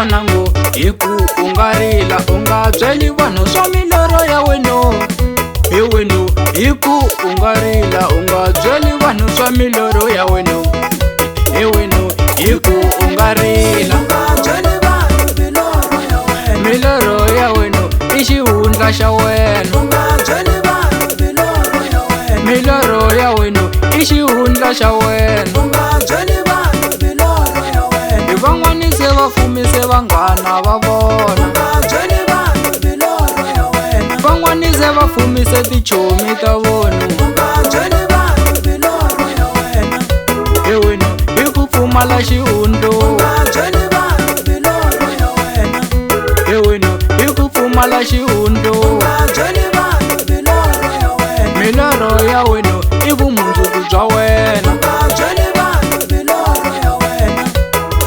N'wanangu hi ku u nga rila u nga byeli vanhu swa milorho ya wena. Hi wena hi ku u nga rila u nga byeli vanhu swa milorho ya wena. Hi wena hi ku u nga rila milorho ya wena i xihundla xa wena. Milorho ya wena i xihundla xa wena. Hi van'wani se va fumise vanghana va vona. Van'wani se va fumise tichomi ta vona. Hi wena hi ku pfumala xihundlo. Hi wena hi ku pfumala xihundlo. Milorho ya wena i vumundzuku bya wena.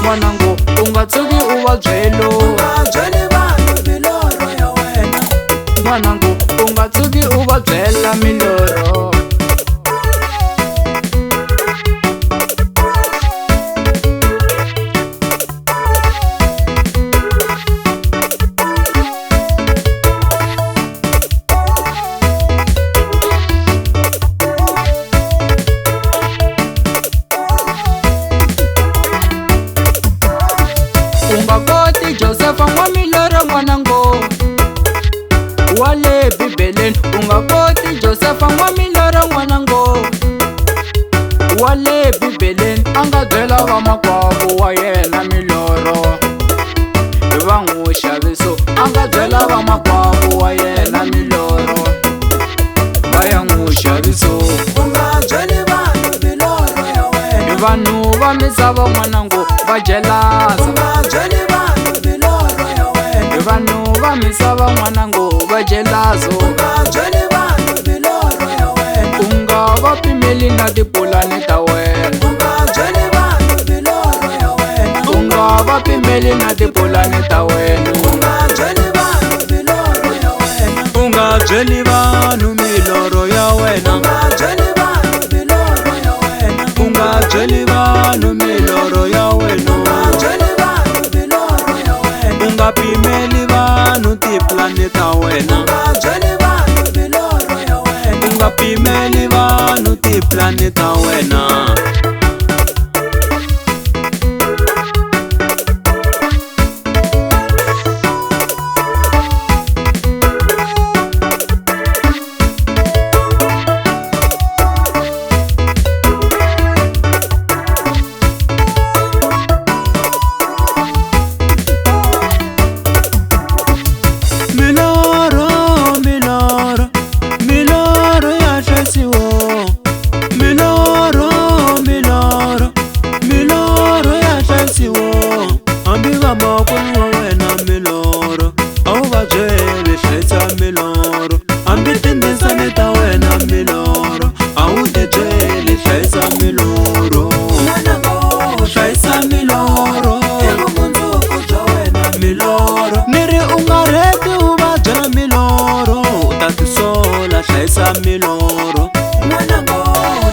N'wanangu u nga tshuki u va byelo. N'wanangu u nga tshuki u va byela milorho. U nga koti Josefa n'wa milorho n'wanangu wa le Bibeleni. U nga koti Josefa n'wa milorho n'wanangu wa le Bibeleni. A nga byela vamakwavo wa yena milorho va n'wi xaviso. A nga byela vamakwavo wa yena milorho va ya n'wi xaviso. Hi vanhu va misava n'wanangu va jelaza. Hi vanhu va misava n'wanangu va jelazo. U nga va pimeli na tipulani ta wena. U nga va pimeli na tipulani ta wena. U nga byeli vanhu milorho ya wena. U nga byeli vanhu milorho ya wena. U nga pimeli vanhu tipulani ta wena. U nga pimeli vanhu tipulani ta wena. Hlayisa milorho,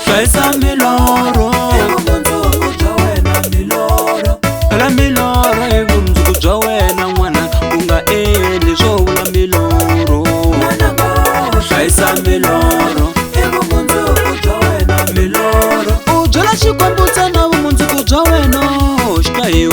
hlayisa milorho, vumundzuku bya wena milorho. Phela milorho hi vumundzuku bya wena n'wana, u nga endli swo vula milorho. Hlayisa milorho, hi vumundzuku bya wena milorho. U byela Xikwembu ntsena vumundzuku bya wena, xika hi